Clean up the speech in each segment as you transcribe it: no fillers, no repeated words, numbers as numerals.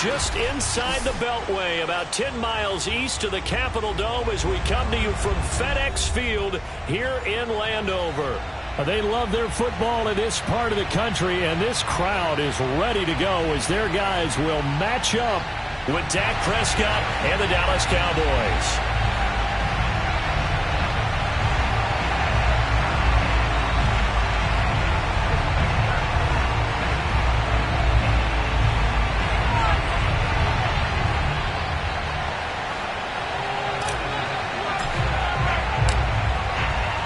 just inside the Beltway, about 10 miles east of the Capitol Dome as we come to you from FedEx Field here in Landover. They love their football in this part of the country, and this crowd is ready to go as their guys will match up with Dak Prescott and the Dallas Cowboys.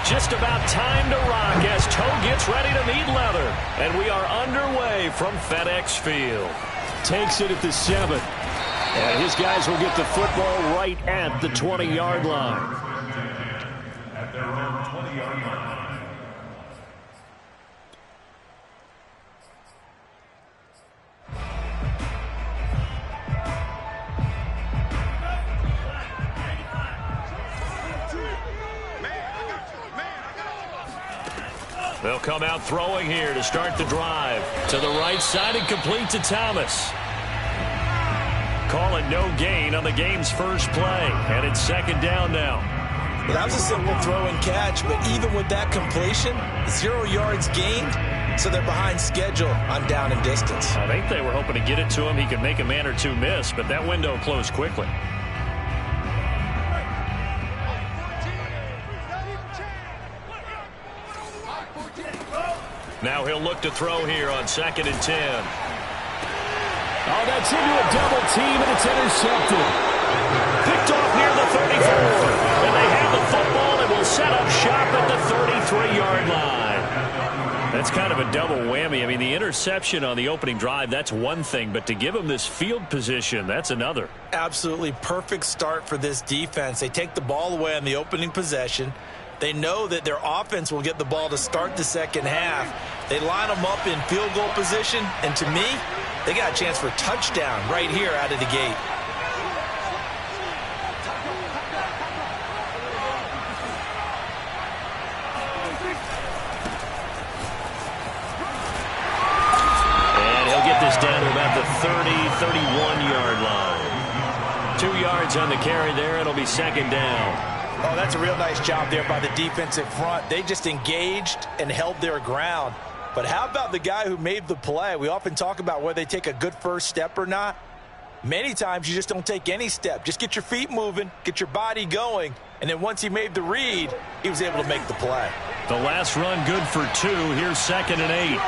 Just about time to rock as Toe gets ready to meet leather. And we are underway from FedEx Field. Takes it at the 7. And his guys will get the football right at the 20-yard line. At their own 20-yard line. They'll come out throwing here to start the drive. To the right side and complete to Thomas. Call it no gain on the game's first play. And it's second down now. Well, that was a simple throw and catch, but even with that completion, 0 yards gained, so they're behind schedule on down and distance. I think they were hoping to get it to him. He could make a man or two miss, but that window closed quickly. Now he'll look to throw here on 2nd and 10. Oh, that's into a double team, and it's intercepted. Picked off near the 34. And they have the football and will set up shop at the 33-yard line. That's kind of a double whammy. I mean, the interception on the opening drive, that's one thing. But to give him this field position, that's another. Absolutely perfect start for this defense. They take the ball away on the opening possession. They know that their offense will get the ball to start the second half. They line them up in field goal position, and to me, they got a chance for a touchdown right here out of the gate. And he'll get this down to about the 31-yard line. 2 yards on the carry there. It'll be second down. Oh, that's a real nice job there by the defensive front. They just engaged and held their ground. But how about the guy who made the play? We often talk about whether they take a good first step or not. Many times you just don't take any step. Just get your feet moving, get your body going, and then once he made the read, he was able to make the play. The last run good for 2. Here's 2nd and 8.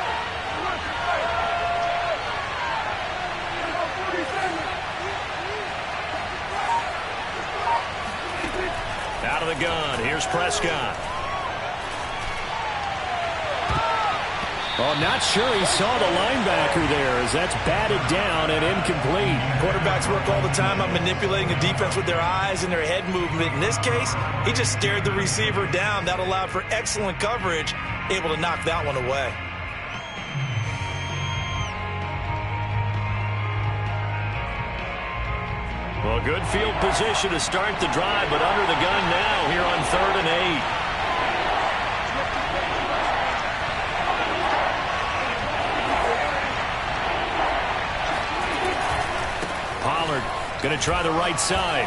Out of the gun, here's Prescott. Oh, not sure he saw the linebacker there as that's batted down and incomplete. Quarterbacks work all the time on manipulating the defense with their eyes and their head movement. In this case, he just stared the receiver down. That allowed for excellent coverage, able to knock that one away. Well, good field position to start the drive, but under the gun now here on 3rd and 8. Pollard going to try the right side.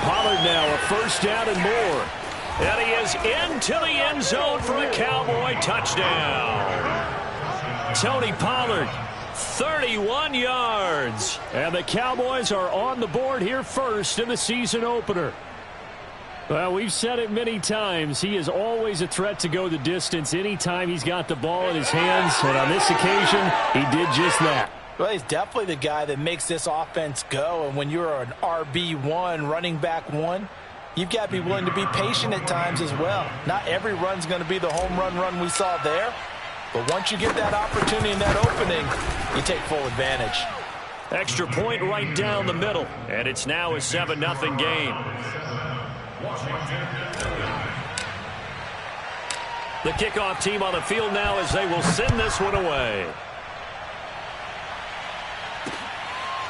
Pollard now a first down and more. And he is into the end zone for a Cowboy touchdown. Tony Pollard, 31 yards. And the Cowboys are on the board here first in the season opener. Well, we've said it many times. He is always a threat to go the distance anytime he's got the ball in his hands. And on this occasion, he did just that. Well, he's definitely the guy that makes this offense go. And when you're an RB1, running back 1, you've got to be willing to be patient at times as well. Not every run's going to be the home run we saw there. But once you get that opportunity in that opening, you take full advantage. Extra point right down the middle. And it's now a 7-0 game. The kickoff team on the field now as they will send this one away.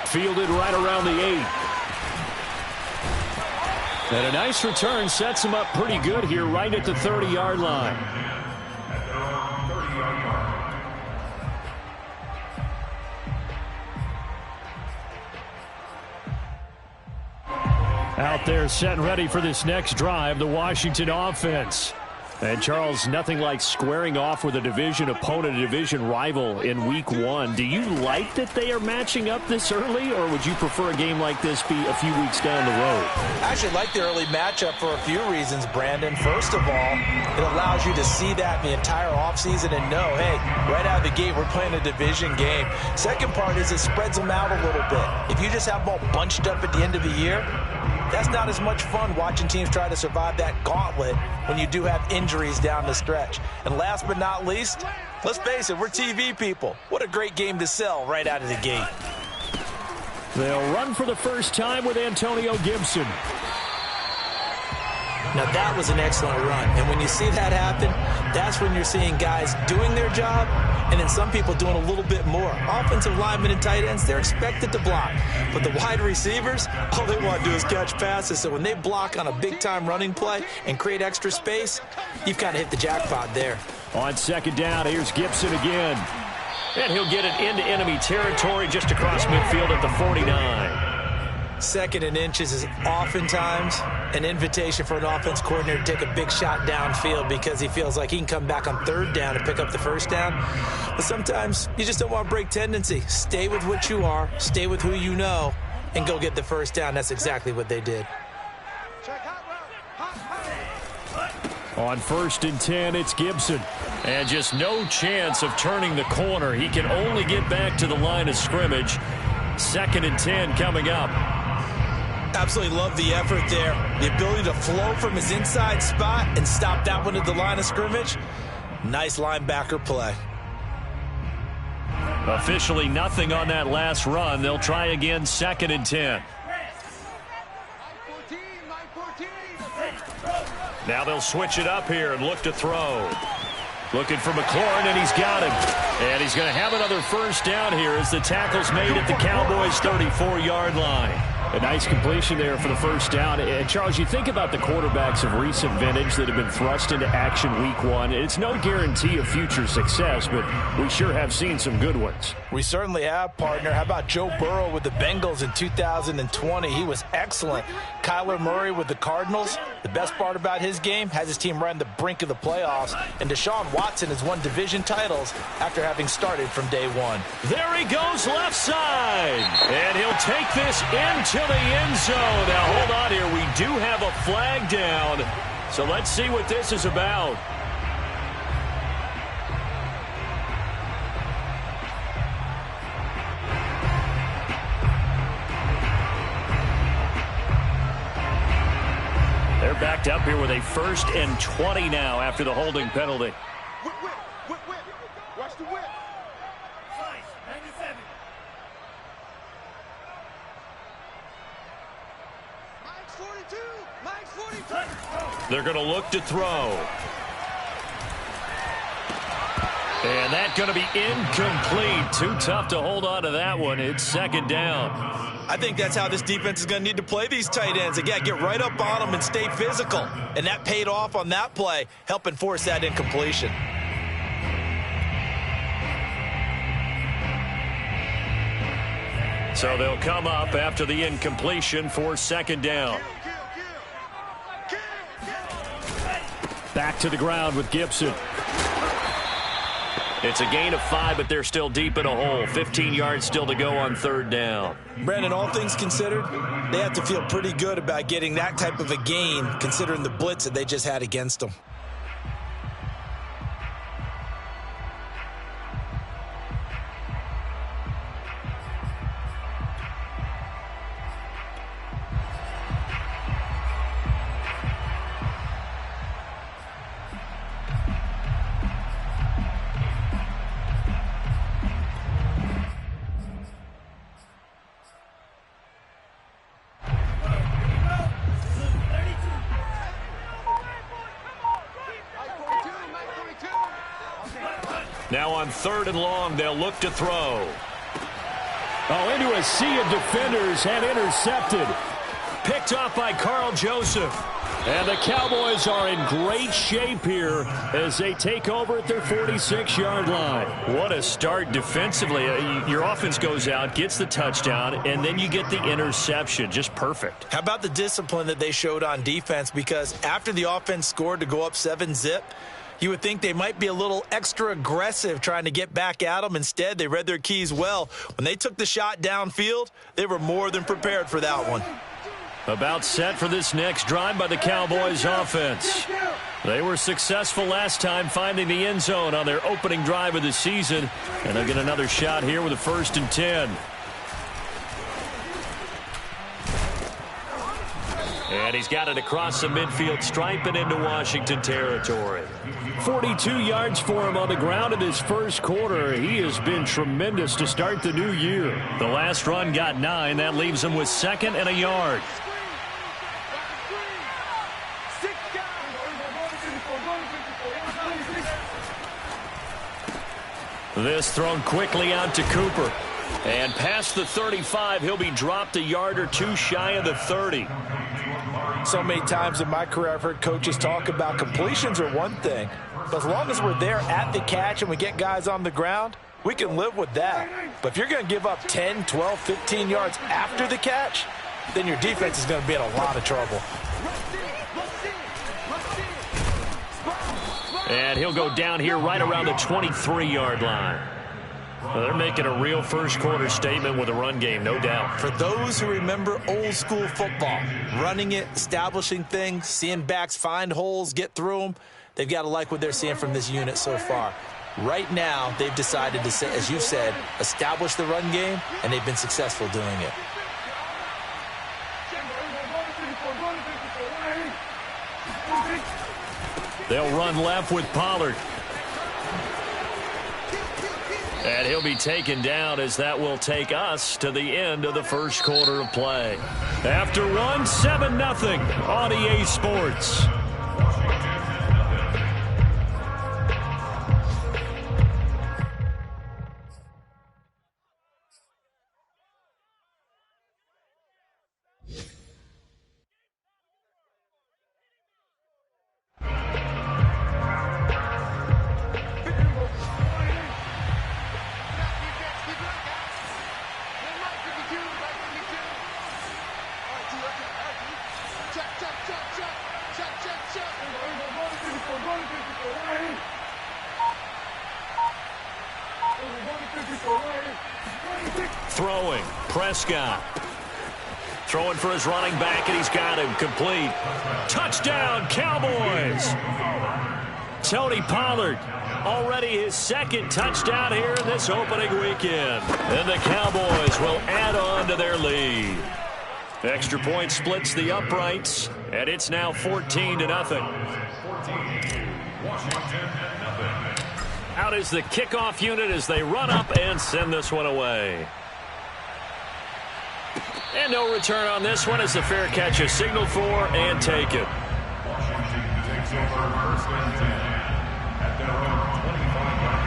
Fielded right around the 8. And a nice return sets him up pretty good here right at the 30-yard line. They're set and ready for this next drive, the Washington offense. And, Charles, nothing like squaring off with a division opponent, a division rival in Week 1. Do you like that they are matching up this early, or would you prefer a game like this be a few weeks down the road? I actually like the early matchup for a few reasons, Brandon. First of all, it allows you to see that the entire offseason and know, hey, right out of the gate, we're playing a division game. Second part is it spreads them out a little bit. If you just have them all bunched up at the end of the year, that's not as much fun watching teams try to survive that gauntlet when you do have injuries down the stretch. And last but not least, let's face it, we're TV people. What a great game to sell right out of the gate. They'll run for the first time with Antonio Gibson. Now, that was an excellent run. And when you see that happen, that's when you're seeing guys doing their job and then some people doing a little bit more. Offensive linemen and tight ends, they're expected to block. But the wide receivers, all they want to do is catch passes. So when they block on a big-time running play and create extra space, you've kind of hit the jackpot there. On second down, here's Gibson again. And he'll get it into enemy territory just across midfield at the 49. Second and inches is oftentimes an invitation for an offense coordinator to take a big shot downfield because he feels like he can come back on third down and pick up the first down. But sometimes you just don't want to break tendency. Stay with what you are, stay with who you know, and go get the first down. That's exactly what they did. On 1st and 10, it's Gibson. And just no chance of turning the corner. He can only get back to the line of scrimmage. 2nd and 10 coming up. Absolutely love the effort there. The ability to flow from his inside spot and stop that one at the line of scrimmage. Nice linebacker play. Officially nothing on that last run. They'll try again 2nd and 10. Now they'll switch it up here and look to throw. Looking for McLaurin, and he's got him. And he's going to have another first down here as the tackle's made at the Cowboys' 34-yard line. A nice completion there for the first down. And, Charles, you think about the quarterbacks of recent vintage that have been thrust into action Week 1. It's no guarantee of future success, but we sure have seen some good ones. We certainly have, partner. How about Joe Burrow with the Bengals in 2020? He was excellent. Kyler Murray with the Cardinals. The best part about his game, has his team right on the brink of the playoffs. And Deshaun Watson has won division titles after having started from day one. There he goes left side. And he'll take this into the end zone. Now, hold on here. We do have a flag down. So let's see what this is about. They're backed up here with a 1st and 20 now after the holding penalty. Watch the whip. They're going to look to throw. And that's going to be incomplete. Too tough to hold on to that one. It's 2nd down. I think that's how this defense is going to need to play these tight ends. Again, get right up on them and stay physical. And that paid off on that play, helping force that incompletion. So they'll come up after the incompletion for 2nd down. Back to the ground with Gibson. It's a gain of 5, but they're still deep in a hole. 15 yards still to go on 3rd down. Brandon, all things considered, they have to feel pretty good about getting that type of a gain, considering the blitz that they just had against them. Now on 3rd and long, they'll look to throw. Oh, into a sea of defenders and intercepted. picked off by Carl Joseph. And the Cowboys are in great shape here as they take over at their 46-yard line. What a start defensively. Your offense goes out, gets the touchdown, and then you get the interception. Just perfect. How about the discipline that they showed on defense? Because after the offense scored to go up 7-zip, you would think they might be a little extra aggressive trying to get back at them. Instead, they read their keys well. When they took the shot downfield, they were more than prepared for that one. About set for this next drive by the Cowboys offense. They were successful last time finding the end zone on their opening drive of the season. And they'll get another shot here with a 1st and 10. And he's got it across the midfield stripe and into Washington territory. 42 yards for him on the ground in his first quarter. He has been tremendous to start the new year. The last run got 9. That leaves him with 2nd and a yard. This thrown quickly out to Cooper. And past the 35, he'll be dropped a yard or two shy of the 30. So many times in my career I've heard coaches talk about completions are one thing, but as long as we're there at the catch and we get guys on the ground, we can live with that. But if you're going to give up 10, 12, 15 yards after the catch, then your defense is going to be in a lot of trouble. And he'll go down here right around the 23-yard line. Well, they're making a real first-quarter statement with a run game, no doubt. For those who remember old-school football, running it, establishing things, seeing backs find holes, get through them, they've got to like what they're seeing from this unit so far. Right now, they've decided to, as you said, establish the run game, and they've been successful doing it. They'll run left with Pollard. And he'll be taken down as that will take us to the end of the first quarter of play. After one, 7-0 on EA Sports. Throwing, Prescott. Throwing for his running back, and he's got him complete. Touchdown, Cowboys! Tony Pollard, already his 2nd touchdown here in this opening weekend. And the Cowboys will add on to their lead. Extra point splits the uprights, and it's now 14-0. Out is the kickoff unit as they run up and send this one away. And no return on this one as the fair catch is signaled for and taken. Washington takes over 1st and 10 at their own 25-yard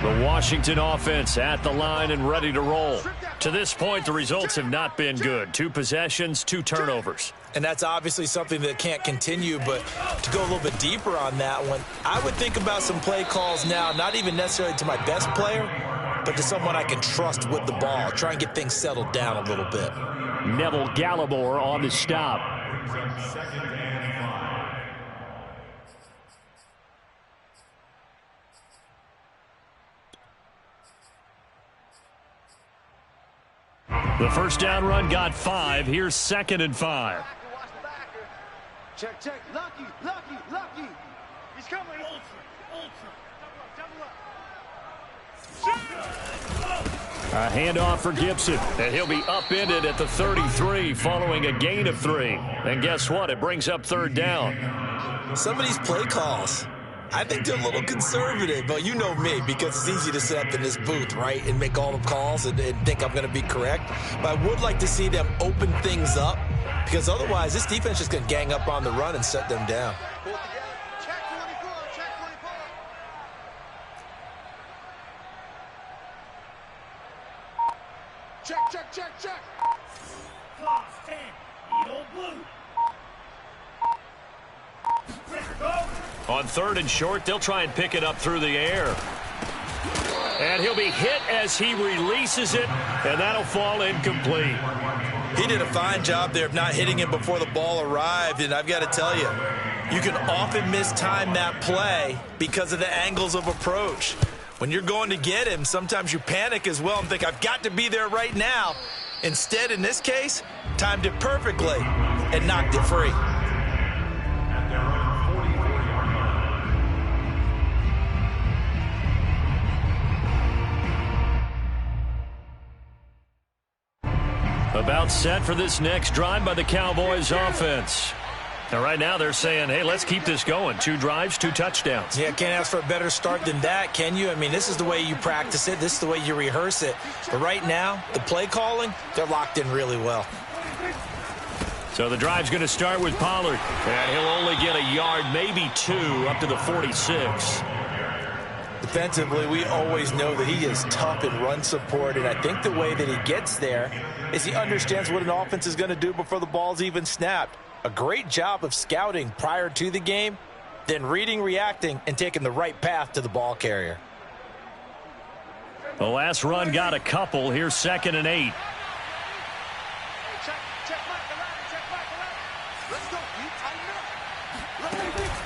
line. The Washington offense at the line and ready to roll. To this point, the results have not been good. 2 possessions, 2 turnovers. And that's obviously something that can't continue, but to go a little bit deeper on that one, I would think about some play calls now, not even necessarily to my best player, but to someone I can trust with the ball. Try and get things settled down a little bit. Neville Gallimore on the stop. Second and 5. The first down run got 5. Here's 2nd and 5. Check, check. Lucky, lucky, lucky. He's coming. A handoff for Gibson, and he'll be upended at the 33 following a gain of 3. And guess what? It brings up 3rd down. Some of these play calls, I think they're a little conservative, but you know me, because it's easy to sit up in this booth, right, and make all the calls and think I'm going to be correct. But I would like to see them open things up, because otherwise this defense is going to gang up on the run and shut them down. Check 24, check 24. Check. On 3rd and short, they'll try and pick it up through the air. And he'll be hit as he releases it, and that'll fall incomplete. He did a fine job there of not hitting him before the ball arrived, and I've got to tell you, you can often mistime that play because of the angles of approach. When you're going to get him, sometimes you panic as well and think, I've got to be there right now. Instead, in this case, timed it perfectly and knocked it free. At their own 44-yard line. About set for this next drive by the Cowboys offense. And right now they're saying, hey, let's keep this going. 2 drives, 2 touchdowns. Yeah, can't ask for a better start than that, can you? I mean, this is the way you practice it. This is the way you rehearse it. But right now, the play calling, they're locked in really well. So the drive's going to start with Pollard. And he'll only get a yard, maybe 2, up to the 46. Defensively, we always know that he is tough in run support, and I think the way that he gets there is he understands what an offense is going to do before the ball's even snapped. A great job of scouting prior to the game, then reading, reacting, and taking the right path to the ball carrier. The last run got a couple. Here's 2nd and 8.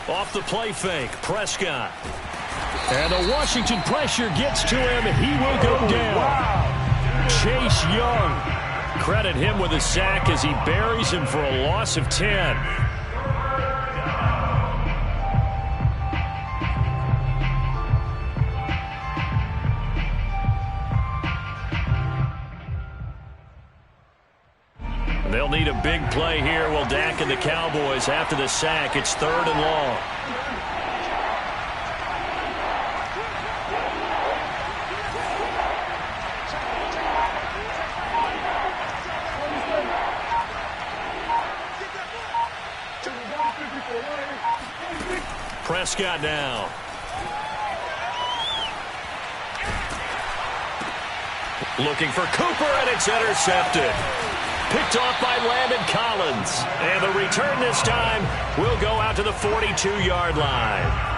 Off the play fake, Prescott. And the Washington pressure gets to him. He will go down. Chase Young. Credit him with a sack as he buries him for a loss of 10. They'll need a big play here. Will Dak and the Cowboys after the sack. It's 3rd and long. Prescott now. Looking for Cooper, and it's intercepted. Picked off by Landon Collins. And the return this time will go out to the 42-yard line.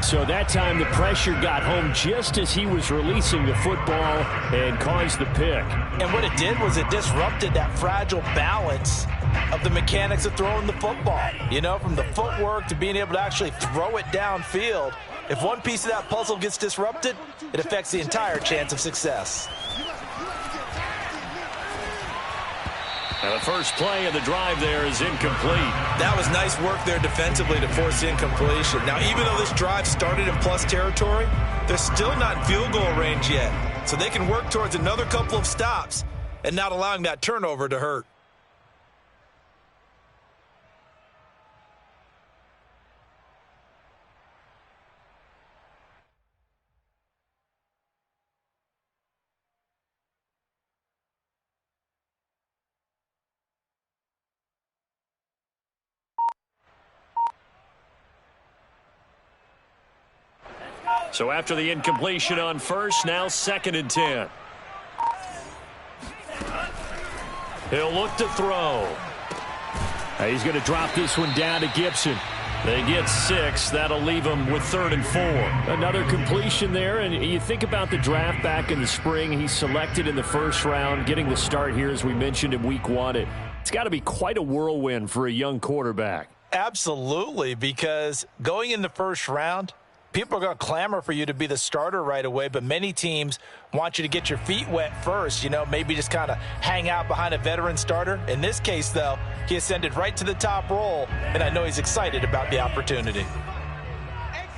So that time the pressure got home just as he was releasing the football and caused the pick. And what it did was it disrupted that fragile balance of the mechanics of throwing the football. You know, from the footwork to being able to actually throw it downfield. If one piece of that puzzle gets disrupted, it affects the entire chance of success. Now the first play of the drive there is incomplete. That was nice work there defensively to force incompletion. Now, even though this drive started in plus territory, they're still not in field goal range yet. So they can work towards another couple of stops and not allowing that turnover to hurt. So after the incompletion on first, now 2nd and 10. He'll look to throw. He's going to drop this one down to Gibson. They get 6. That'll leave them with 3rd and 4. Another completion there, and you think about the draft back in the spring. He's selected in the first round, getting the start here, as we mentioned in week 1. It's got to be quite a whirlwind for a young quarterback. Absolutely, because going in the first round, people are going to clamor for you to be the starter right away, but many teams want you to get your feet wet first, you know, maybe just kind of hang out behind a veteran starter. In this case, though, he ascended right to the top role, and I know he's excited about the opportunity. Mike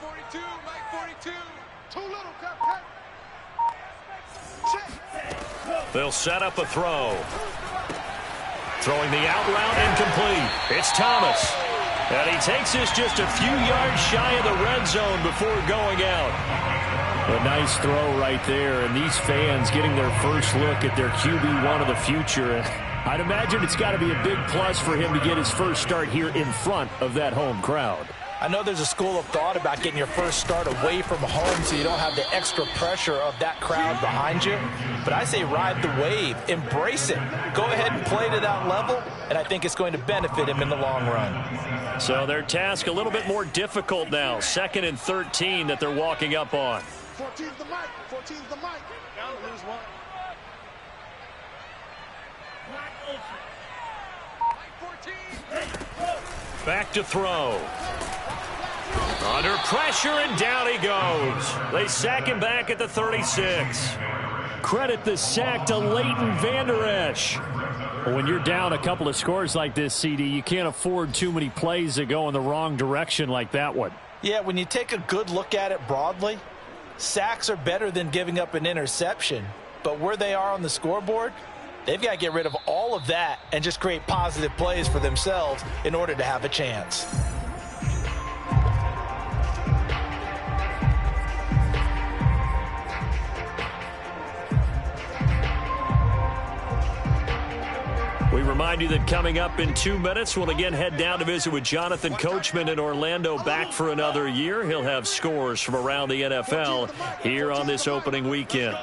42, too little, cut. They'll set up a throw. Throwing the out route incomplete. It's Thomas. And he takes this just a few yards shy of the red zone before going out. A nice throw right there, and these fans getting their first look at their QB1 of the future. I'd imagine it's got to be a big plus for him to get his first start here in front of that home crowd. I know there's a school of thought about getting your first start away from home so you don't have the extra pressure of that crowd behind you. But I say ride the wave. Embrace it. Go ahead and play to that level, and I think it's going to benefit him in the long run. So their task a little bit more difficult now. 2nd and 13 that they're walking up on. 14's the mic. 14's the mic. Down to lose one. Back to throw. Under pressure, and down he goes. They sack him back at the 36. Credit the sack to Leighton Vander Esch. When you're down a couple of scores like this, CD, you can't afford too many plays that go in the wrong direction like that one. Yeah, when you take a good look at it broadly, sacks are better than giving up an interception. But where they are on the scoreboard, they've got to get rid of all of that and just create positive plays for themselves in order to have a chance. We remind you that coming up in 2 minutes, we'll again head down to visit with Jonathan Coachman in Orlando, back for another year. He'll have scores from around the NFL here on this opening weekend.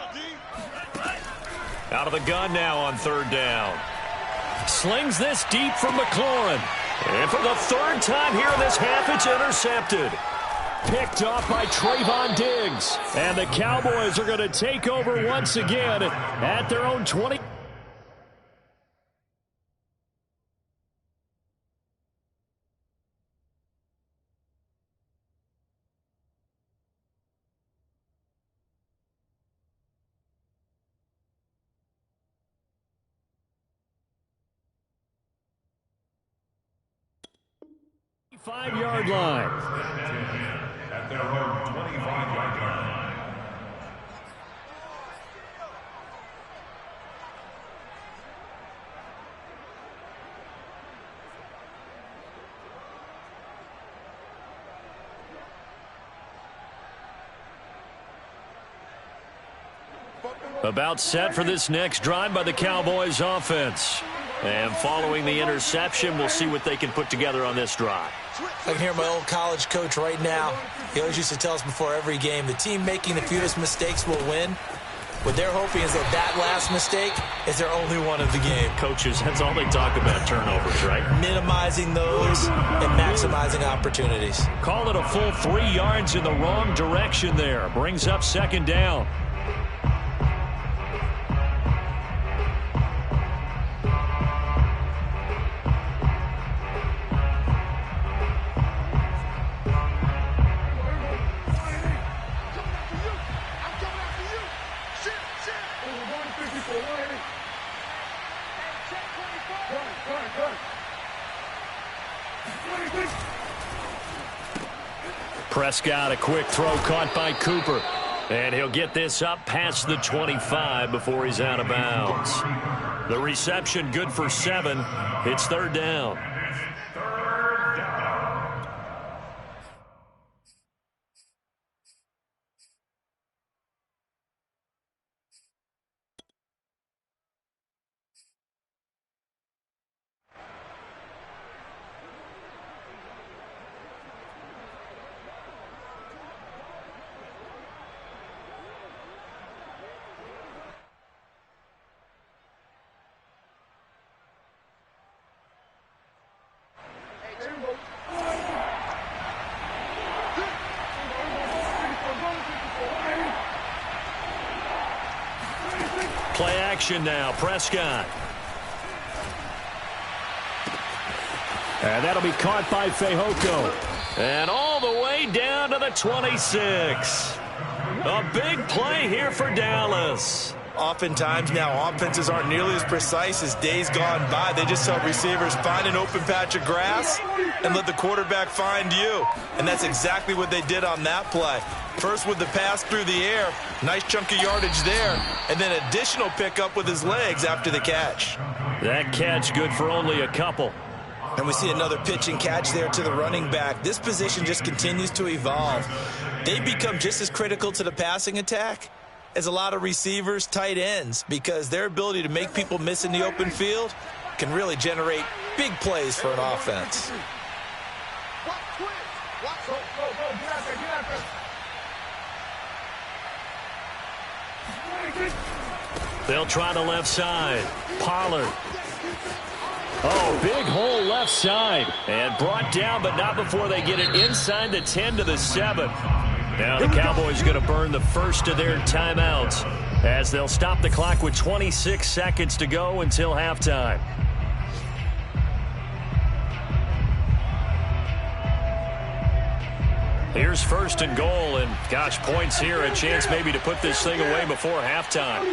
Out of the gun now on 3rd down. Slings this deep from McLaurin. And for the 3rd time here in this half, it's intercepted. Picked off by Trayvon Diggs. And the Cowboys are going to take over once again at their own 20. Five-yard line. At their own 25-yard line. About set for this next drive by the Cowboys offense. And following the interception, we'll see what they can put together on this drive. I can hear my old college coach right now. He always used to tell us before every game, the team making the fewest mistakes will win. What they're hoping is that that last mistake is their only one of the game. Coaches, that's all they talk about, turnovers, right? Minimizing those and maximizing opportunities. Call it a full 3 yards in the wrong direction there. Brings up 2nd down. Prescott, a quick throw caught by Cooper. And he'll get this up past the 25 before he's out of bounds. The reception good for 7. It's 3rd down. Play action now, Prescott. And that'll be caught by Fehoko. And all the way down to the 26. A big play here for Dallas. Oftentimes now, offenses aren't nearly as precise as days gone by. They just tell receivers, find an open patch of grass and let the quarterback find you. And that's exactly what they did on that play. First with the pass through the air, nice chunk of yardage there, and then additional pickup with his legs after the catch. That catch good for only a couple. And we see another pitch and catch there to the running back. This position just continues to evolve. They become just as critical to the passing attack as a lot of receivers, tight ends, because their ability to make people miss in the open field can really generate big plays for an offense. Watch They'll try the left side. Pollard. Oh, big hole left side. And brought down, but not before they get it inside the 10 to the 7. Now the Cowboys are going to burn the first of their timeouts as they'll stop the clock with 26 seconds to go until halftime. Here's first and goal, and gosh, points here, a chance maybe to put this thing away before halftime.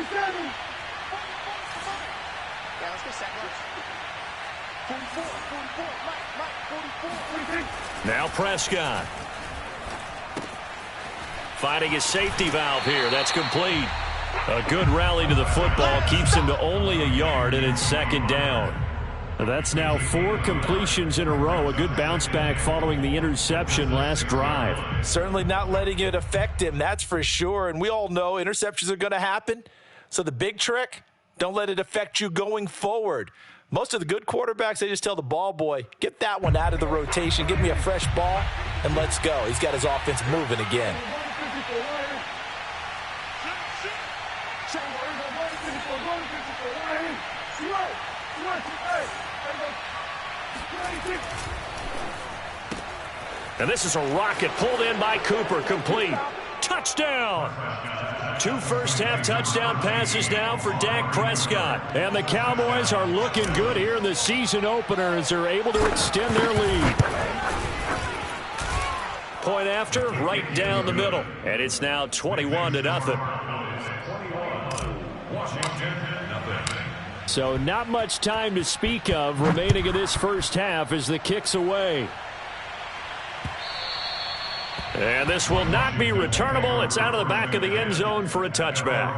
Now Prescott. Finding his safety valve here. That's complete. A good rally to the football keeps him to only a yard, and it's second down. That's now 4 completions in a row. A good bounce back following the interception last drive. Certainly not letting it affect him, that's for sure. And we all know interceptions are going to happen. So the big trick, don't let it affect you going forward. Most of the good quarterbacks, they just tell the ball boy, get that one out of the rotation, give me a fresh ball, and let's go. He's got his offense moving again. And this is a rocket pulled in by Cooper, complete. Touchdown! 2 first-half touchdown passes now for Dak Prescott. And the Cowboys are looking good here in the season opener as they're able to extend their lead. Point after, right down the middle. And it's now 21-0. So not much time to speak of remaining in this first half as the kick's away. And this will not be returnable. It's out of the back of the end zone for a touchback.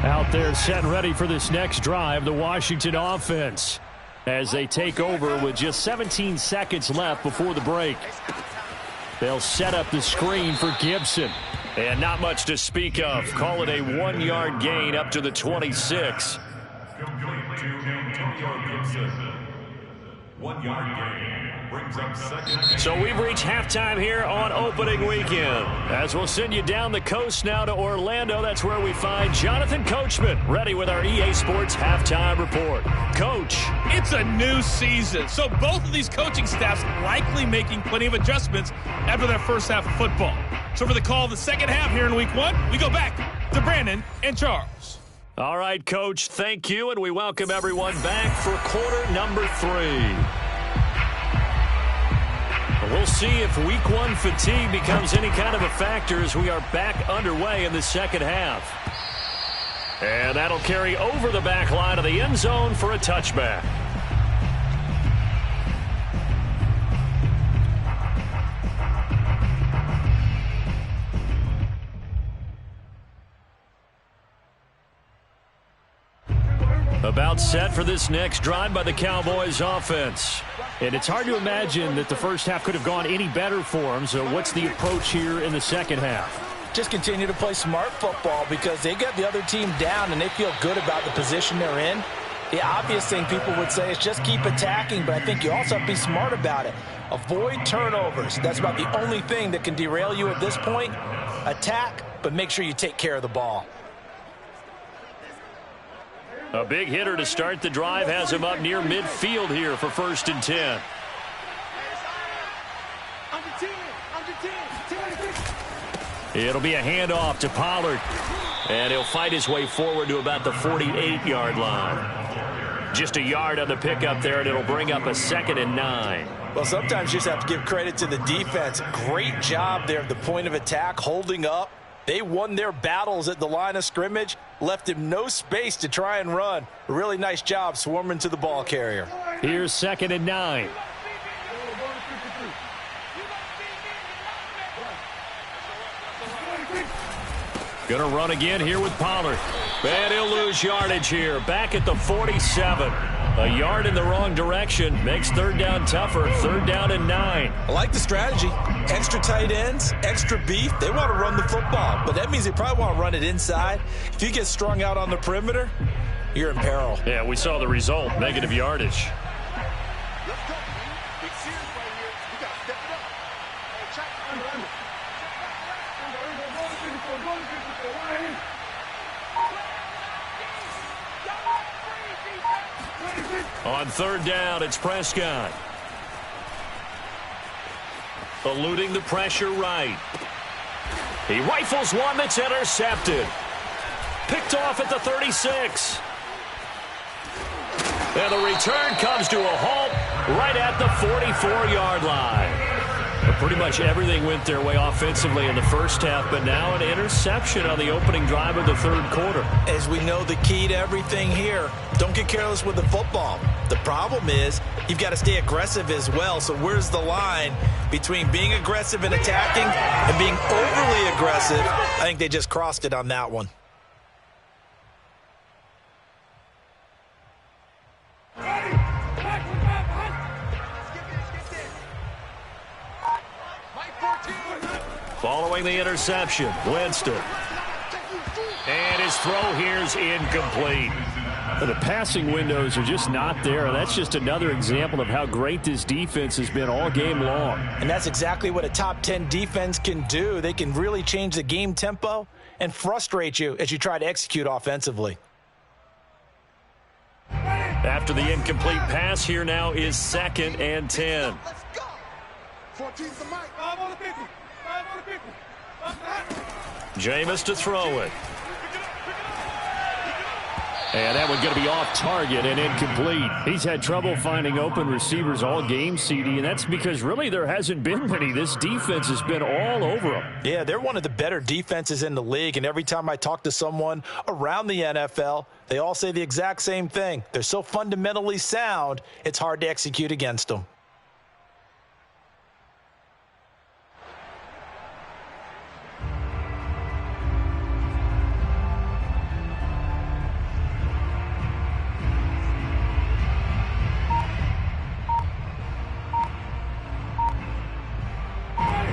Out there set and ready for this next drive, the Washington offense, as they take over with just 17 seconds left before the break. They'll set up the screen for Gibson. And not much to speak of. Call it a 1-yard gain up to the 26. Complete to Antonio Gibson. 1-yard gain. Brings up second. So we've reached halftime here on opening weekend. As we'll send you down the coast now to Orlando, that's where we find Jonathan Coachman, ready with our EA Sports halftime report. Coach. It's a new season, so both of these coaching staffs likely making plenty of adjustments after their first half of football. So for the call of the second half here in week 1, we go back to Brandon and Charles. All right, Coach, thank you, and we welcome everyone back for quarter number 3. We'll see if week 1 fatigue becomes any kind of a factor as we are back underway in the second half. And that'll carry over the back line of the end zone for a touchback. About set for this next drive by the Cowboys offense. And it's hard to imagine that the first half could have gone any better for them. So what's the approach here in the second half? Just continue to play smart football because they got the other team down and they feel good about the position they're in. The obvious thing people would say is just keep attacking, but I think you also have to be smart about it. Avoid turnovers. That's about the only thing that can derail you at this point. Attack, but make sure you take care of the ball. A big hitter to start the drive has him up near midfield here for 1st and 10. It'll be a handoff to Pollard. And he'll fight his way forward to about the 48-yard line. Just a yard on the pickup there, and it'll bring up a 2nd and 9. Well, sometimes you just have to give credit to the defense. Great job there at the point of attack, holding up. They won their battles at the line of scrimmage, left him no space to try and run. A really nice job swarming to the ball carrier. Here's 2nd and 9. Gonna run again here with Pollard. And he'll lose yardage here. Back at the 47. A yard in the wrong direction. Makes 3rd down tougher. 3rd down and 9. I like the strategy. Extra tight ends, extra beef. They want to run the football, but that means they probably want to run it inside. If you get strung out on the perimeter, you're in peril. Yeah, we saw the result, negative yardage. Let's go. Big series right here. We got to step it up. Hey, check. On third down, it's Prescott. Eluding the pressure right. He rifles one that's intercepted. Picked off at the 36. And the return comes to a halt right at the 44-yard line. Pretty much everything went their way offensively in the first half, but now an interception on the opening drive of the third quarter. As we know, the key to everything here, don't get careless with the football. The problem is you've got to stay aggressive as well. So where's the line between being aggressive and attacking and being overly aggressive? I think they just crossed it on that one. Following the interception, Winston. And his throw here's incomplete. The passing windows are just not there. That's just another example of how great this defense has been all game long. And that's exactly what a top 10 defense can do. They can really change the game tempo and frustrate you as you try to execute offensively. After the incomplete pass, here now is 2nd and 10. Let's go. 14's the mic. Jameis to throw it. And that one going to be off target and incomplete. He's had trouble finding open receivers all game, CD, and that's because really there hasn't been many. This defense has been all over them. Yeah, they're one of the better defenses in the league, and every time I talk to someone around the NFL, they all say the exact same thing. They're so fundamentally sound, it's hard to execute against them.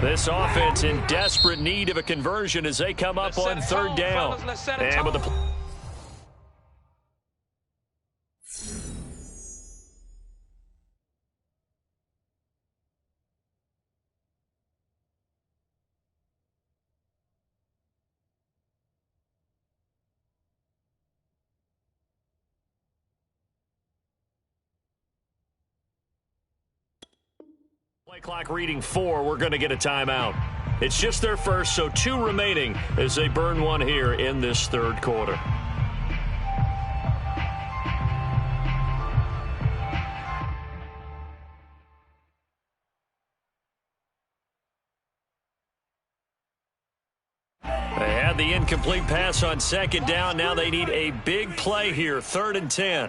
This offense in desperate need of a conversion as they come up on third down. And with the play clock reading 4, we're going to get a timeout. It's just their first, so 2 remaining as they burn one here in this third quarter. They had the incomplete pass on 2nd down. Now they need a big play here, 3rd and 10.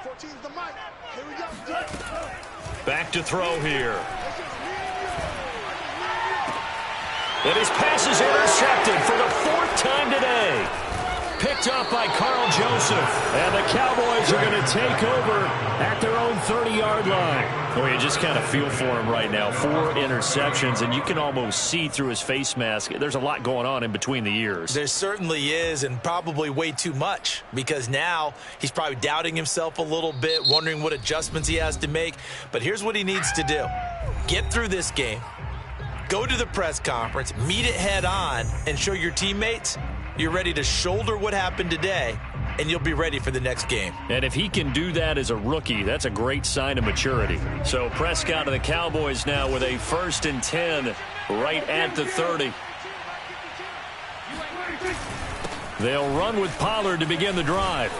14's the mic. Here we go. Back to throw here. And his pass is intercepted for the 4th time today. Picked up by Carl Joseph. And the Cowboys are going to take over at their own 30-yard line. Boy, you just kind of feel for him right now. 4 interceptions, and you can almost see through his face mask. There's a lot going on in between the ears. There certainly is, and probably way too much, because now he's probably doubting himself a little bit, wondering what adjustments he has to make. But here's what he needs to do. Get through this game, go to the press conference, meet it head on, and show your teammates you're ready to shoulder what happened today, and you'll be ready for the next game. And if he can do that as a rookie, that's a great sign of maturity. So Prescott and the Cowboys now with a 1st and 10 right at the 30. They'll run with Pollard to begin the drive.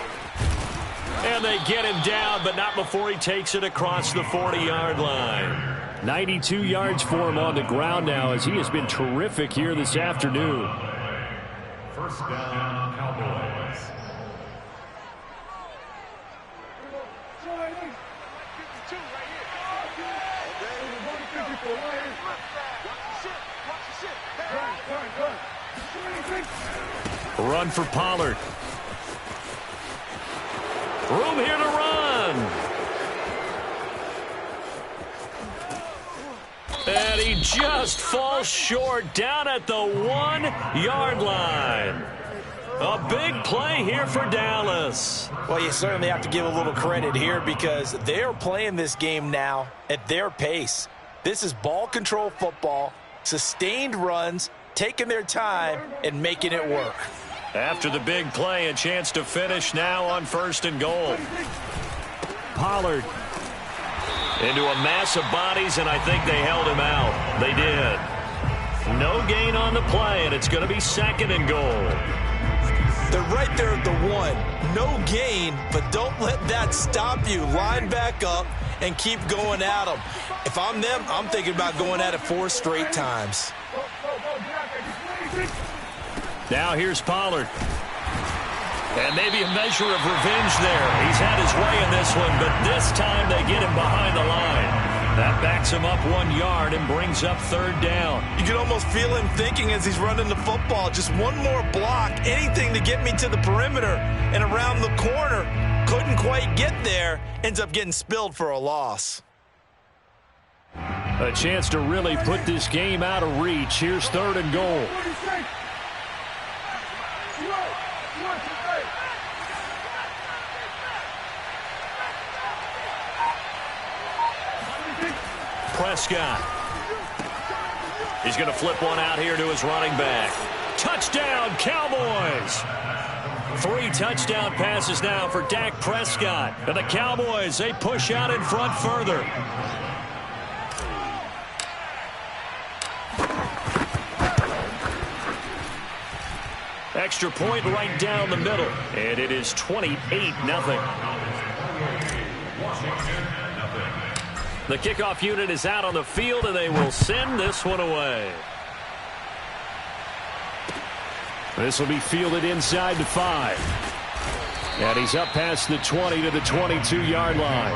And they get him down, but not before he takes it across the 40-yard line. 92 yards for him on the ground now as he has been terrific here this afternoon. First down, Cowboys. Run for Pollard. Room here to run. And he just falls short down at the 1-yard line. A big play here for Dallas. Well, you certainly have to give a little credit here because they are playing this game now at their pace. This is ball control football, sustained runs, taking their time and making it work. After the big play, a chance to finish now on 1st and goal. Pollard. Into a mass of bodies, and I think they held him out. They did. No gain on the play, and it's going to be 2nd and goal. They're right there at the 1. No gain, but don't let that stop you. Line back up and keep going at them. If I'm them, I'm thinking about going at it 4 straight times. Now here's Pollard. And maybe a measure of revenge there. He's had his way in this one, but this time they get him behind the line. That backs him up 1 yard and brings up 3rd down. You can almost feel him thinking as he's running the football. Just one more block, anything to get me to the perimeter and around the corner. Couldn't quite get there. Ends up getting spilled for a loss. A chance to really put this game out of reach. Here's 3rd and goal. Prescott. He's going to flip one out here to his running back. Touchdown, Cowboys! 3 touchdown passes now for Dak Prescott. And the Cowboys, they push out in front further. Extra point right down the middle. And it is 28-0. The kickoff unit is out on the field, and they will send this one away. This will be fielded inside the 5. And he's up past the 20 to the 22-yard line.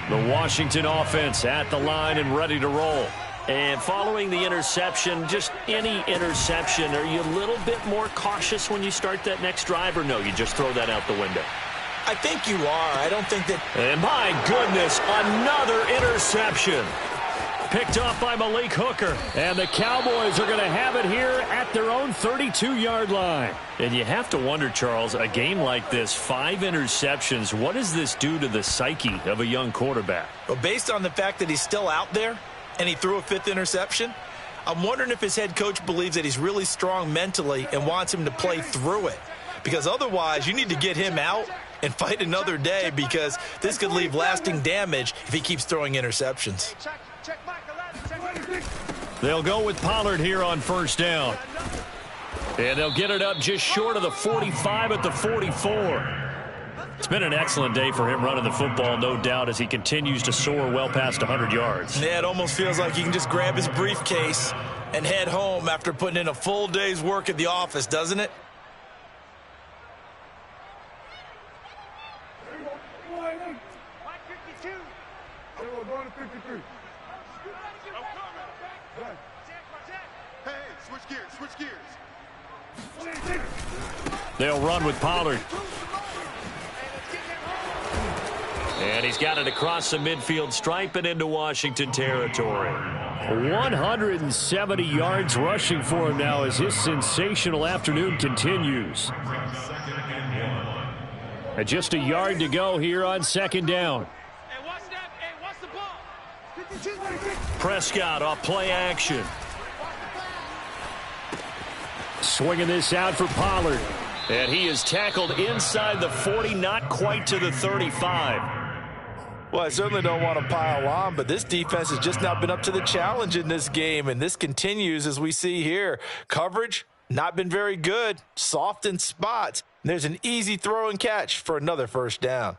The Washington offense at the line and ready to roll. And following the interception, just any interception, are you a little bit more cautious when you start that next drive, or no, you just throw that out the window? I think you are. I don't think that... And my goodness, another interception. Picked off by Malik Hooker. And the Cowboys are going to have it here at their own 32-yard line. And you have to wonder, Charles, a game like this, 5 interceptions, what does this do to the psyche of a young quarterback? Well, based on the fact that he's still out there, and he threw a 5th interception, I'm wondering if his head coach believes that he's really strong mentally and wants him to play through it. Because otherwise, you need to get him out and fight another day, because this could leave lasting damage if he keeps throwing interceptions. They'll go with Pollard here on 1st down. And they'll get it up just short of the 45 at the 44. It's been an excellent day for him running the football, no doubt, as he continues to soar well past 100 yards. Yeah, it almost feels like he can just grab his briefcase and head home after putting in a full day's work at the office, doesn't it? They'll run with Pollard. And he's got it across the midfield stripe and into Washington territory. 170 yards rushing for him now as his sensational afternoon continues. And just a yard to go here on 2nd down. Prescott off play action. Swinging this out for Pollard. And he is tackled inside the 40, not quite to the 35. Well, I certainly don't want to pile on, but this defense has just not been up to the challenge in this game, and this continues as we see here. Coverage, not been very good, soft in spots. There's an easy throw and catch for another 1st down.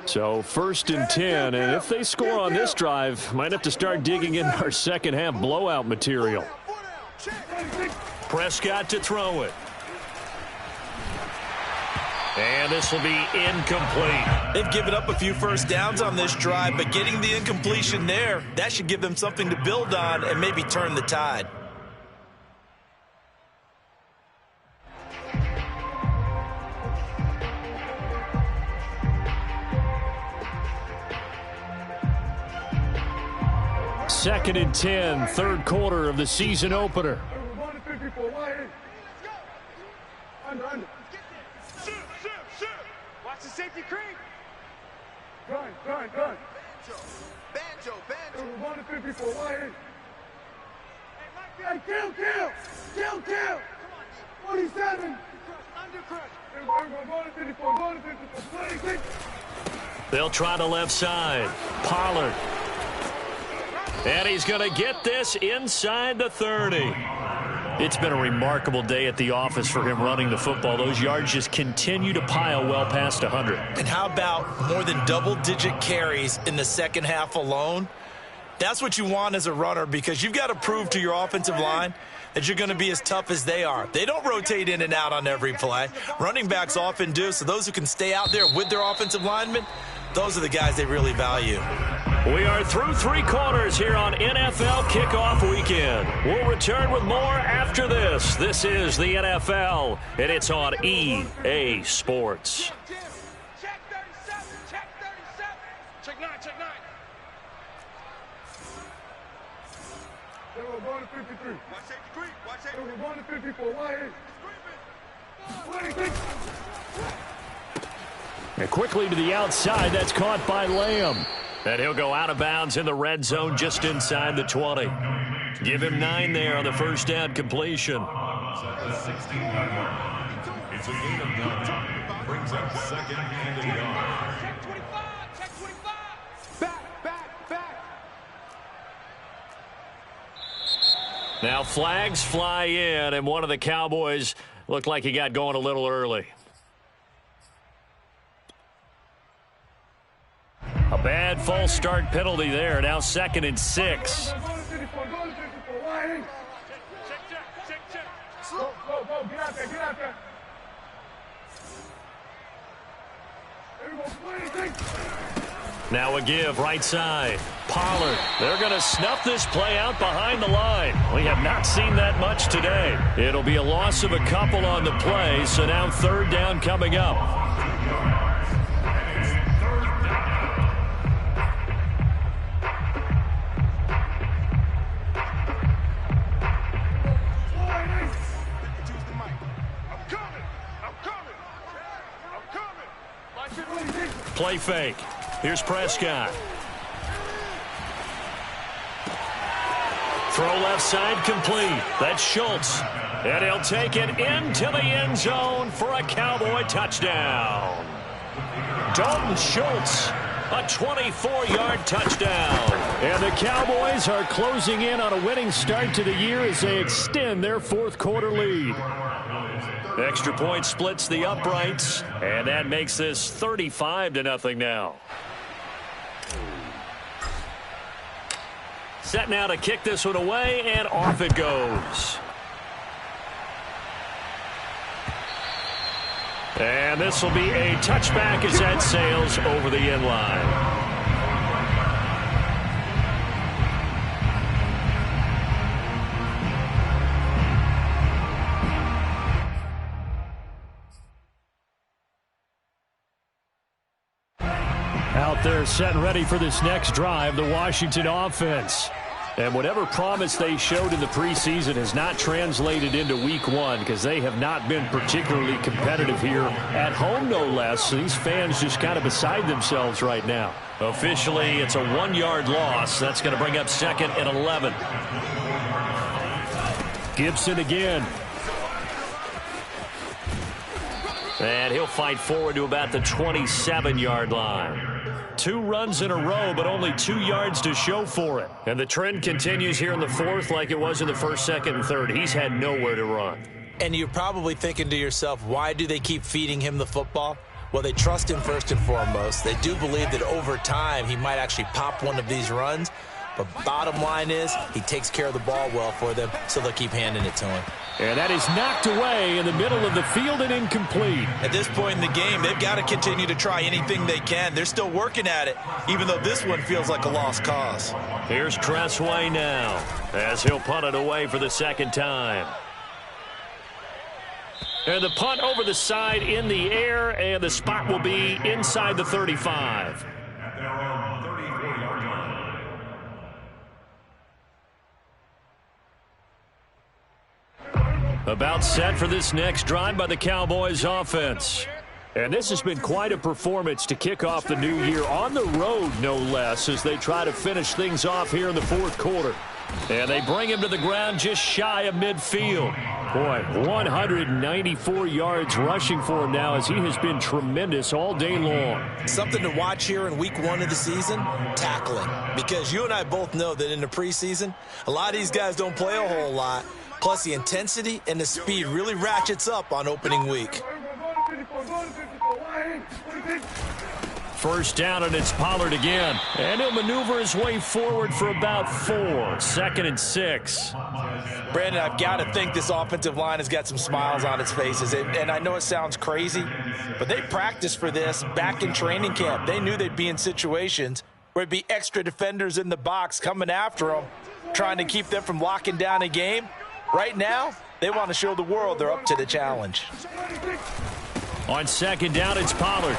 So 1st and 10, and if they score on this drive, might have to start digging in our second half blowout material. Prescott to throw it. And this will be incomplete. They've given up a few first downs on this drive, but getting the incompletion there, that should give them something to build on and maybe turn the tide. Second and 10, third quarter of the season opener. Under. Shoot. Watch the safety creep. Gun. Banjo. 154, wide. Hey, kill. 47. Under 54. They'll try the left side. Pollard. And he's going to get this inside the 30. It's been a remarkable day at the office for him running the football. Those yards just continue to pile well past 100. And how about more than double-digit carries in the second half alone? That's what you want as a runner, because you've got to prove to your offensive line that you're going to be as tough as they are. They don't rotate in and out on every play. Running backs often do, so those who can stay out there with their offensive linemen, those are the guys they really value. We are through three quarters here on NFL Kickoff Weekend. We'll return with more after this. This is the NFL, and it's on EA Sports. Check 37. Check 9. They were going to 53. Watch safety. They were going to 54. Wide. And quickly to the outside, that's caught by Lamb. And he'll go out of bounds in the red zone just inside the 20. Give him 9 there on the first down completion. At the 16-yard line. It's a gain of 9. Brings up second and a yard. Check 25. Back. Now flags fly in, and one of the Cowboys looked like he got going a little early. A bad false start penalty there. Now 2nd and 6. Check. Go. Get out there. Now a give right side. Pollard. They're going to snuff this play out behind the line. We have not seen that much today. It'll be a loss of a couple on the play, so now 3rd down coming up. Play fake. Here's Prescott. Throw left side complete. That's Schultz. And he'll take it into the end zone for a Cowboy touchdown. Dalton Schultz, a 24-yard touchdown. And the Cowboys are closing in on a winning start to the year as they extend their 4th quarter lead. Extra point splits the uprights, and that makes this 35-0 now. Set now to kick this one away, and off it goes. And this will be a touchback as that sails over the end line. Out there set and ready for this next drive, the Washington offense. And whatever promise they showed in the preseason has not translated into week 1 because they have not been particularly competitive here at home, no less. So these fans just kind of beside themselves right now. Officially, it's a 1-yard loss. That's going to bring up 2nd and 11. Gibson again. And he'll fight forward to about the 27-yard line. 2 runs in a row, but only 2 yards to show for it. And the trend continues here in the 4th like it was in the 1st, 2nd, and 3rd. He's had nowhere to run. And you're probably thinking to yourself, why do they keep feeding him the football? Well, they trust him first and foremost. They do believe that over time he might actually pop one of these runs. But bottom line is he takes care of the ball well for them, so they'll keep handing it to him. And that is knocked away in the middle of the field and incomplete. At this point in the game, they've got to continue to try anything they can. They're still working at it, even though this one feels like a lost cause. Here's Tressway now as he'll punt it away for the second time. And the punt over the side in the air, and the spot will be inside the 35. At their own 34-yard line. About set for this next drive by the Cowboys offense. And this has been quite a performance to kick off the new year on the road, no less, as they try to finish things off here in the fourth quarter. And they bring him to the ground just shy of midfield. Boy, 194 yards rushing for him now, as he has been tremendous all day long. Something to watch here in week 1 of the season, tackling. Because you and I both know that in the preseason, a lot of these guys don't play a whole lot. Plus, the intensity and the speed really ratchets up on opening week. First down, and it's Pollard again. And he'll maneuver his way forward for about 4. 2nd and 6. Brandon, I've got to think this offensive line has got some smiles on its faces. And I know it sounds crazy, but they practiced for this back in training camp. They knew they'd be in situations where it'd be extra defenders in the box coming after them, trying to keep them from locking down a game. Right now, they want to show the world they're up to the challenge. On second down, it's Pollard.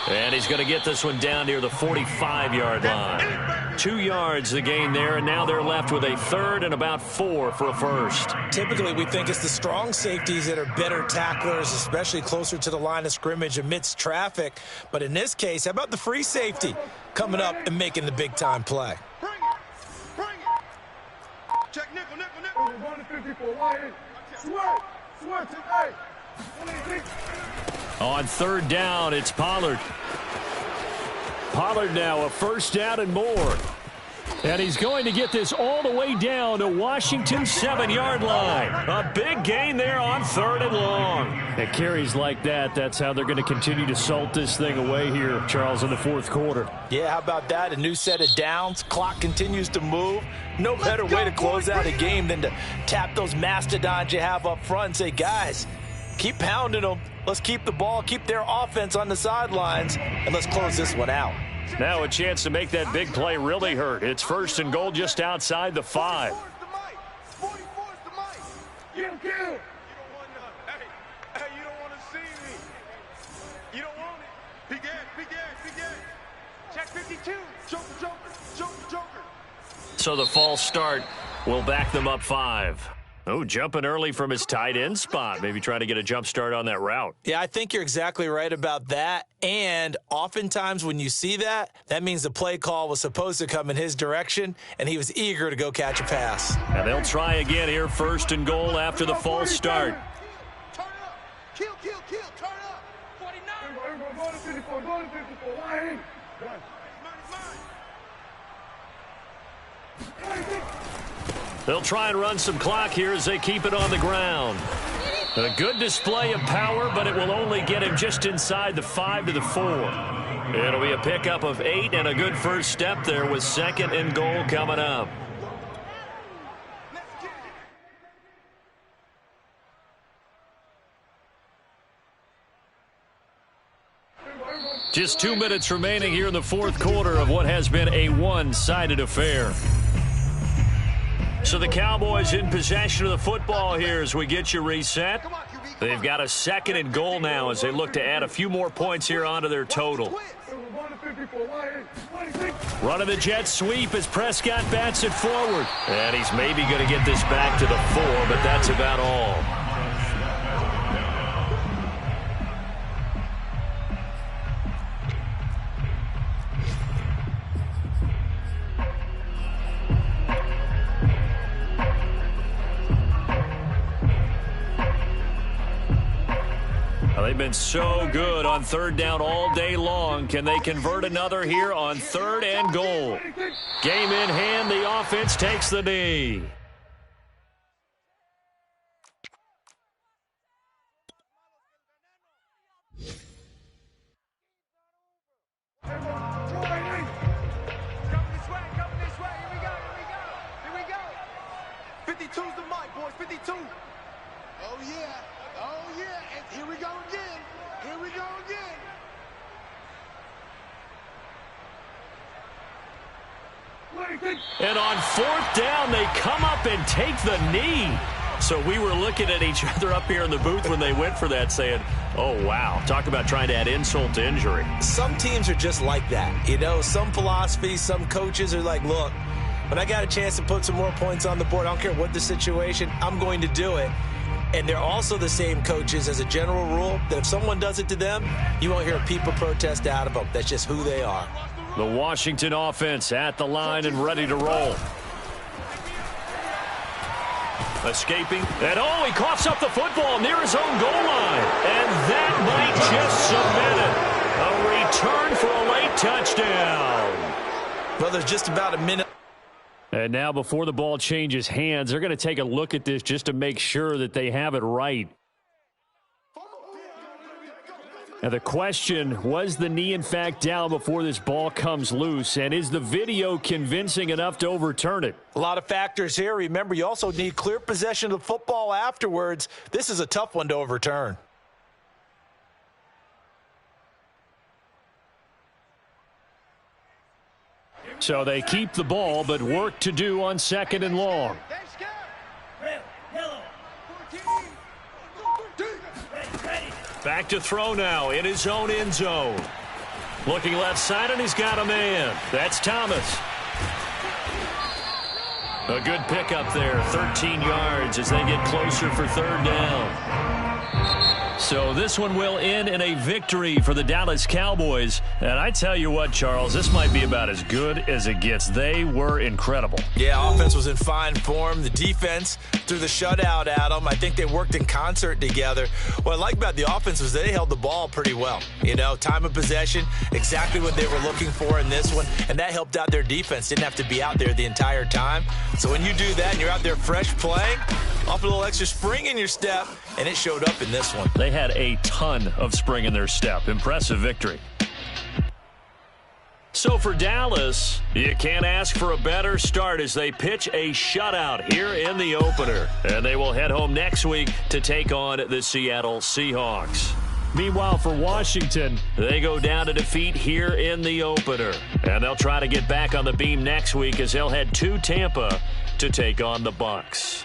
And he's going to get this one down near the 45-yard line. 2 yards the gain there, and now they're left with a 3rd and about 4 for a first. Typically, we think it's the strong safeties that are better tacklers, especially closer to the line of scrimmage amidst traffic. But in this case, how about the free safety coming up and making the big-time play? Bring it. Bring it. Check nickel, nickel, nickel. 154, wide. Sweat today. On third down, it's Pollard. Pollard now a first down and more. And he's going to get this all the way down to Washington's 7-yard line. A big gain there on 3rd and long. At carries like that, that's how they're going to continue to salt this thing away here, Charles, in the fourth quarter. Yeah, how about that? A new set of downs. Clock continues to move. No better way to close out a game than to tap those mastodons you have up front and say, guys, keep pounding them. Let's keep the ball, keep their offense on the sidelines, and let's close this one out. Now a chance to make that big play really hurt. It's 1st and goal just outside the 5. You don't want none. Hey, you don't want to see me. You don't want it. Big ass. Check 52. Joker. So the false start will back them up 5. Oh, jumping early from his tight end spot. Maybe trying to get a jump start on that route. Yeah, I think you're exactly right about that. And oftentimes when you see that, that means the play call was supposed to come in his direction, and he was eager to go catch a pass. And they'll try again here, 1st and goal after the false start. Turn up. Kill. Turn up. 49. They'll try and run some clock here as they keep it on the ground. A good display of power, but it will only get him just inside the 5 to the 4. It'll be a pickup of 8 and a good first step there with 2nd and goal coming up. Just 2 minutes remaining here in the fourth quarter of what has been a one-sided affair. So the Cowboys in possession of the football here as we get you reset. They've got a 2nd and goal now as they look to add a few more points here onto their total. Running the jet sweep as Prescott bats it forward. And he's maybe going to get this back to the 4, but that's about all. They've been so good on 3rd down all day long. Can they convert another here on 3rd and goal? Game in hand. The offense takes the knee. Coming this way. 52's the mic, boys. 52. Oh, yeah. Oh, yeah. And here we go again. Here we go again. And on fourth down, they come up and take the knee. So we were looking at each other up here in the booth when they went for that saying, oh, wow. Talk about trying to add insult to injury. Some teams are just like that. You know, some philosophies, some coaches are like, look, when I got a chance to put some more points on the board, I don't care what the situation, I'm going to do it. And they're also the same coaches as a general rule that if someone does it to them, you won't hear a people protest out of them. That's just who they are. The Washington offense at the line and ready to roll. Escaping. And he coughs up the football near his own goal line. And that might just submit it. A return for a late touchdown. Well, there's just about a minute. And now before the ball changes hands, they're going to take a look at this just to make sure that they have it right. Now the question, was the knee in fact down before this ball comes loose? And is the video convincing enough to overturn it? A lot of factors here. Remember, you also need clear possession of the football afterwards. This is a tough one to overturn. So they keep the ball, but work to do on second and long. Back to throw now in his own end zone. Looking left side, and he's got a man. That's Thomas. A good pickup there, 13 yards as they get closer for third down. So this one will end in a victory for the Dallas Cowboys. And I tell you what, Charles, this might be about as good as it gets. They were incredible. Yeah, offense was in fine form. The defense threw the shutout at them. I think they worked in concert together. What I like about the offense was they held the ball pretty well. You know, time of possession, exactly what they were looking for in this one. And that helped out their defense. Didn't have to be out there the entire time. So when you do that and you're out there fresh playing, off a little extra spring in your step, and it showed up in this one. They had a ton of spring in their step. Impressive victory. So for Dallas, you can't ask for a better start as they pitch a shutout here in the opener. And they will head home next week to take on the Seattle Seahawks. Meanwhile, for Washington, they go down to defeat here in the opener. And they'll try to get back on the beam next week as they'll head to Tampa to take on the Bucs.